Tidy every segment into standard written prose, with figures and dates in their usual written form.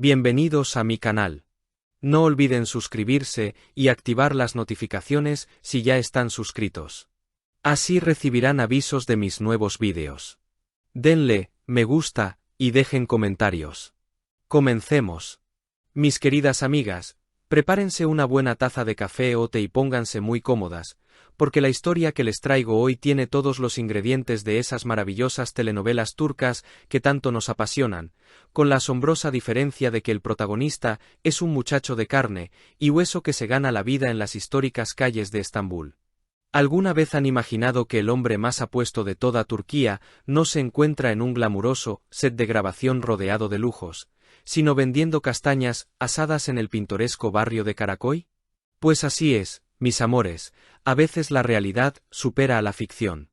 Bienvenidos a mi canal. No olviden suscribirse y activar las notificaciones si ya están suscritos. Así recibirán avisos de mis nuevos vídeos. Denle me gusta y dejen comentarios. Comencemos. Mis queridas amigas, prepárense una buena taza de café o té y pónganse muy cómodas, porque la historia que les traigo hoy tiene todos los ingredientes de esas maravillosas telenovelas turcas que tanto nos apasionan, con la asombrosa diferencia de que el protagonista es un muchacho de carne y hueso que se gana la vida en las históricas calles de Estambul. ¿Alguna vez han imaginado que el hombre más apuesto de toda Turquía no se encuentra en un glamuroso set de grabación rodeado de lujos, sino vendiendo castañas asadas en el pintoresco barrio de Karaköy? Pues así es, mis amores, a veces la realidad supera a la ficción.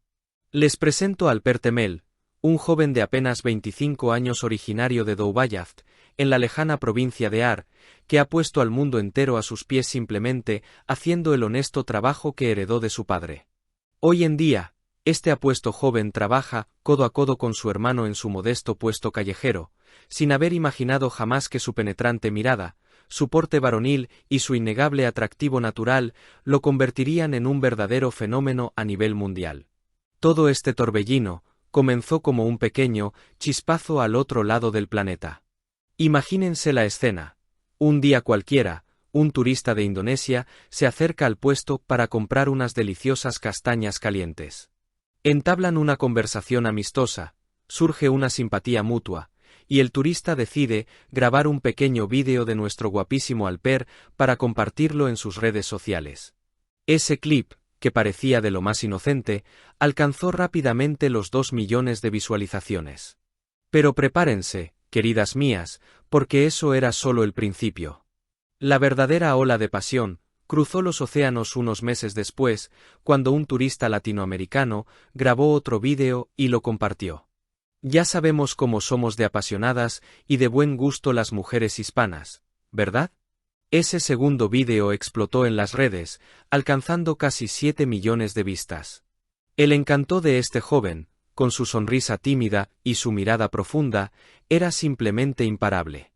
Les presento a Alper Temel, un joven de apenas 25 años originario de Doğubayazıt, en la lejana provincia de Ar, que ha puesto al mundo entero a sus pies simplemente haciendo el honesto trabajo que heredó de su padre. Hoy en día, este apuesto joven trabaja codo a codo con su hermano en su modesto puesto callejero, sin haber imaginado jamás que su penetrante mirada, su porte varonil y su innegable atractivo natural lo convertirían en un verdadero fenómeno a nivel mundial. Todo este torbellino comenzó como un pequeño chispazo al otro lado del planeta. Imagínense la escena. Un día cualquiera, un turista de Indonesia se acerca al puesto para comprar unas deliciosas castañas calientes. Entablan una conversación amistosa, surge una simpatía mutua, y el turista decide grabar un pequeño vídeo de nuestro guapísimo Alper para compartirlo en sus redes sociales. Ese clip, que parecía de lo más inocente, alcanzó rápidamente los 2 millones de visualizaciones. Pero prepárense, queridas mías, porque eso era solo el principio. La verdadera ola de pasión cruzó los océanos unos meses después, cuando un turista latinoamericano grabó otro vídeo y lo compartió. Ya sabemos cómo somos de apasionadas y de buen gusto las mujeres hispanas, ¿verdad? Ese segundo vídeo explotó en las redes, alcanzando casi 7 millones de vistas. El encanto de este joven, con su sonrisa tímida y su mirada profunda, era simplemente imparable.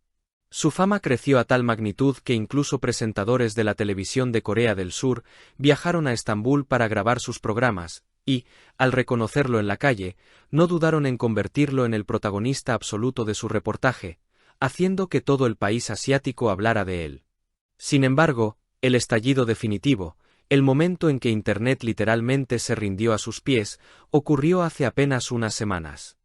Su fama creció a tal magnitud que incluso presentadores de la televisión de Corea del Sur viajaron a Estambul para grabar sus programas, y, al reconocerlo en la calle, no dudaron en convertirlo en el protagonista absoluto de su reportaje, haciendo que todo el país asiático hablara de él. Sin embargo, el estallido definitivo, el momento en que Internet literalmente se rindió a sus pies, ocurrió hace apenas unas semanas.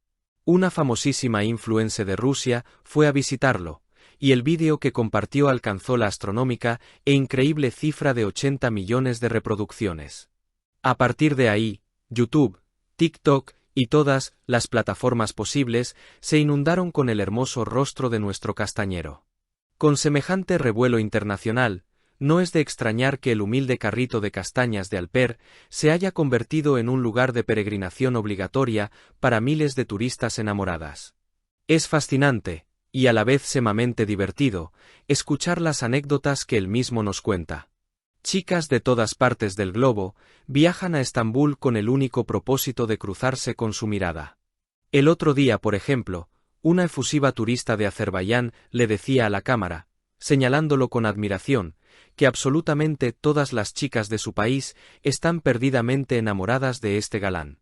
Una famosísima influencer de Rusia fue a visitarlo, y el vídeo que compartió alcanzó la astronómica e increíble cifra de 80 millones de reproducciones. A partir de ahí, YouTube, TikTok y todas las plataformas posibles se inundaron con el hermoso rostro de nuestro castañero. Con semejante revuelo internacional, no es de extrañar que el humilde carrito de castañas de Alper se haya convertido en un lugar de peregrinación obligatoria para miles de turistas enamoradas. Es fascinante, y a la vez sumamente divertido, escuchar las anécdotas que él mismo nos cuenta. Chicas de todas partes del globo viajan a Estambul con el único propósito de cruzarse con su mirada. El otro día, por ejemplo, una efusiva turista de Azerbaiyán le decía a la cámara, señalándolo con admiración, que absolutamente todas las chicas de su país están perdidamente enamoradas de este galán.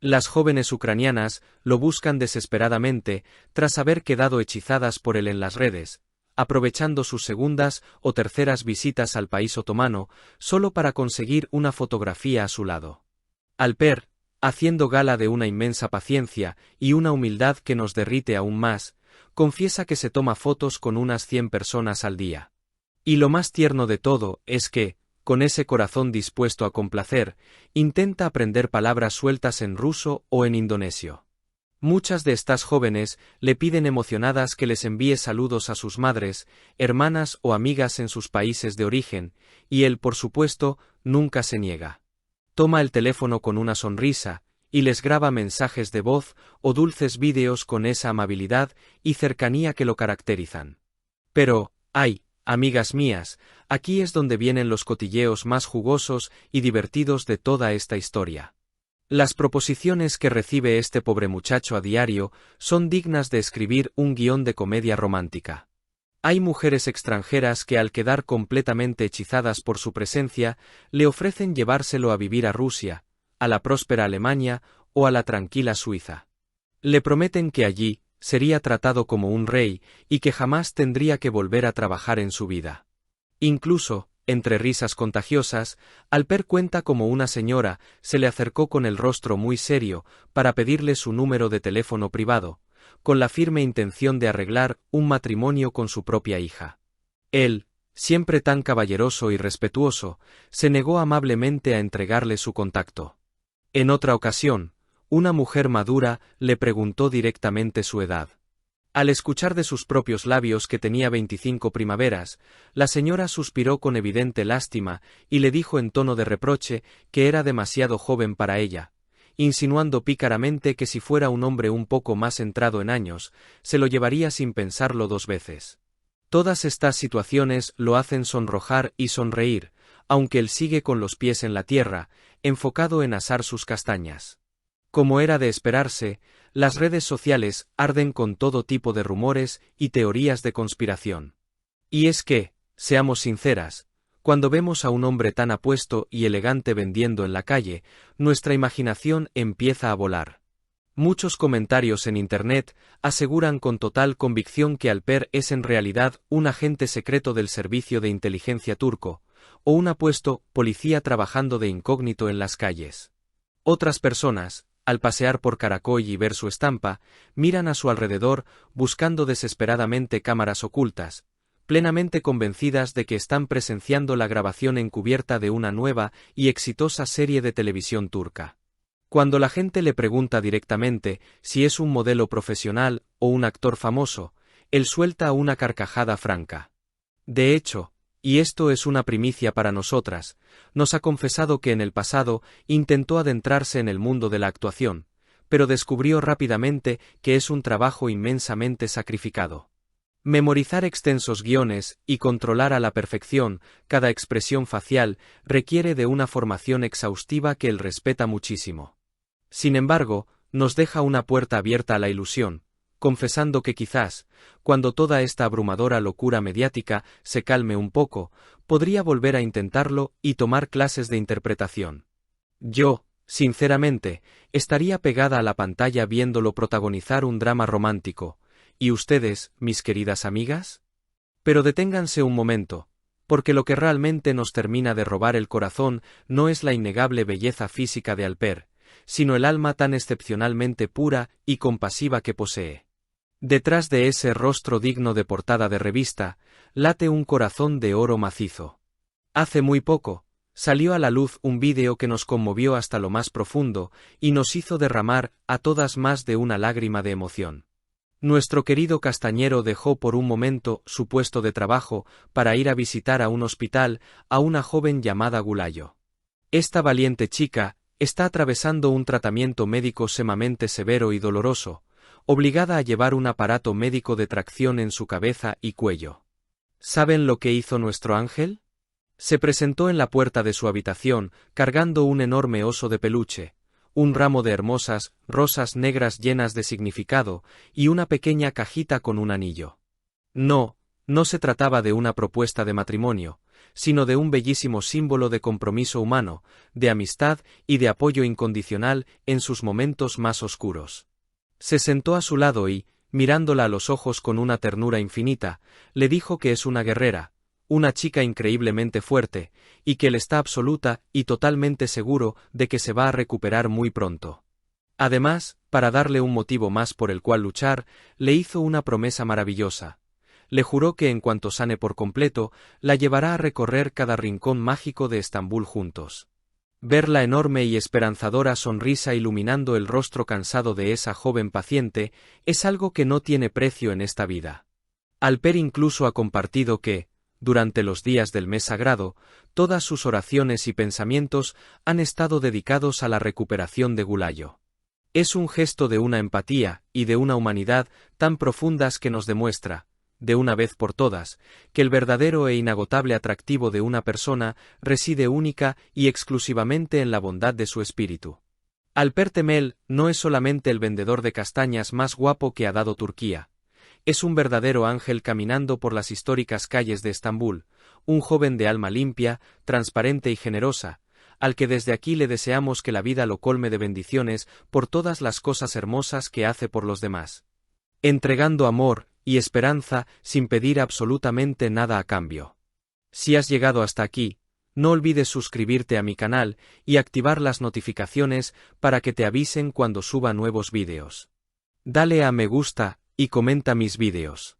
Las jóvenes ucranianas lo buscan desesperadamente tras haber quedado hechizadas por él en las redes, aprovechando sus segundas o terceras visitas al país otomano solo para conseguir una fotografía a su lado. Alper, haciendo gala de una inmensa paciencia y una humildad que nos derrite aún más, confiesa que se toma fotos con unas 100 personas al día. Y lo más tierno de todo es que, con ese corazón dispuesto a complacer, intenta aprender palabras sueltas en ruso o en indonesio. Muchas de estas jóvenes le piden emocionadas que les envíe saludos a sus madres, hermanas o amigas en sus países de origen, y él, por supuesto, nunca se niega. Toma el teléfono con una sonrisa, y les graba mensajes de voz o dulces vídeos con esa amabilidad y cercanía que lo caracterizan. Pero, ¡ay, amigas mías! Aquí es donde vienen los cotilleos más jugosos y divertidos de toda esta historia. Las proposiciones que recibe este pobre muchacho a diario son dignas de escribir un guión de comedia romántica. Hay mujeres extranjeras que al quedar completamente hechizadas por su presencia, le ofrecen llevárselo a vivir a Rusia, a la próspera Alemania o a la tranquila Suiza. Le prometen que allí sería tratado como un rey y que jamás tendría que volver a trabajar en su vida. Incluso, entre risas contagiosas, Alper cuenta cómo una señora se le acercó con el rostro muy serio para pedirle su número de teléfono privado, con la firme intención de arreglar un matrimonio con su propia hija. Él, siempre tan caballeroso y respetuoso, se negó amablemente a entregarle su contacto. En otra ocasión, una mujer madura le preguntó directamente su edad. Al escuchar de sus propios labios que tenía 25 primaveras, la señora suspiró con evidente lástima y le dijo en tono de reproche que era demasiado joven para ella, insinuando pícaramente que si fuera un hombre un poco más entrado en años, se lo llevaría sin pensarlo 2 veces. Todas estas situaciones lo hacen sonrojar y sonreír, aunque él sigue con los pies en la tierra, enfocado en asar sus castañas. Como era de esperarse, las redes sociales arden con todo tipo de rumores y teorías de conspiración. Y es que, seamos sinceras, cuando vemos a un hombre tan apuesto y elegante vendiendo en la calle, nuestra imaginación empieza a volar. Muchos comentarios en Internet aseguran con total convicción que Alper es en realidad un agente secreto del servicio de inteligencia turco, o un apuesto policía trabajando de incógnito en las calles. Otras personas, al pasear por Karakoy y ver su estampa, miran a su alrededor buscando desesperadamente cámaras ocultas, plenamente convencidas de que están presenciando la grabación encubierta de una nueva y exitosa serie de televisión turca. Cuando la gente le pregunta directamente si es un modelo profesional o un actor famoso, él suelta una carcajada franca. De hecho, y esto es una primicia para nosotras, nos ha confesado que en el pasado intentó adentrarse en el mundo de la actuación, pero descubrió rápidamente que es un trabajo inmensamente sacrificado. Memorizar extensos guiones y controlar a la perfección cada expresión facial requiere de una formación exhaustiva que él respeta muchísimo. Sin embargo, nos deja una puerta abierta a la ilusión, confesando que quizás, cuando toda esta abrumadora locura mediática se calme un poco, podría volver a intentarlo y tomar clases de interpretación. Yo, sinceramente, estaría pegada a la pantalla viéndolo protagonizar un drama romántico. ¿Y ustedes, mis queridas amigas? Pero deténganse un momento, porque lo que realmente nos termina de robar el corazón no es la innegable belleza física de Alper, sino el alma tan excepcionalmente pura y compasiva que posee. Detrás de ese rostro digno de portada de revista, late un corazón de oro macizo. Hace muy poco, salió a la luz un vídeo que nos conmovió hasta lo más profundo y nos hizo derramar a todas más de una lágrima de emoción. Nuestro querido castañero dejó por un momento su puesto de trabajo para ir a visitar a un hospital a una joven llamada Gulayo. Esta valiente chica está atravesando un tratamiento médico sumamente severo y doloroso, obligada a llevar un aparato médico de tracción en su cabeza y cuello. ¿Saben lo que hizo nuestro ángel? Se presentó en la puerta de su habitación, cargando un enorme oso de peluche, un ramo de hermosas rosas negras llenas de significado y una pequeña cajita con un anillo. No se trataba de una propuesta de matrimonio, sino de un bellísimo símbolo de compromiso humano, de amistad y de apoyo incondicional en sus momentos más oscuros. Se sentó a su lado y, mirándola a los ojos con una ternura infinita, le dijo que es una guerrera, una chica increíblemente fuerte, y que él está absoluta y totalmente seguro de que se va a recuperar muy pronto. Además, para darle un motivo más por el cual luchar, le hizo una promesa maravillosa. Le juró que en cuanto sane por completo, la llevará a recorrer cada rincón mágico de Estambul juntos. Ver la enorme y esperanzadora sonrisa iluminando el rostro cansado de esa joven paciente es algo que no tiene precio en esta vida. Alper incluso ha compartido que, durante los días del mes sagrado, todas sus oraciones y pensamientos han estado dedicados a la recuperación de Gulayo. Es un gesto de una empatía y de una humanidad tan profundas que nos demuestra, de una vez por todas, que el verdadero e inagotable atractivo de una persona reside única y exclusivamente en la bondad de su espíritu. Alper Temel no es solamente el vendedor de castañas más guapo que ha dado Turquía, Es un verdadero ángel caminando por las históricas calles de Estambul, un joven de alma limpia, transparente y generosa, al que desde aquí le deseamos que la vida lo colme de bendiciones por todas las cosas hermosas que hace por los demás, entregando amor y esperanza sin pedir absolutamente nada a cambio. Si has llegado hasta aquí, no olvides suscribirte a mi canal y activar las notificaciones para que te avisen cuando suba nuevos vídeos. Dale a me gusta y comenta mis vídeos.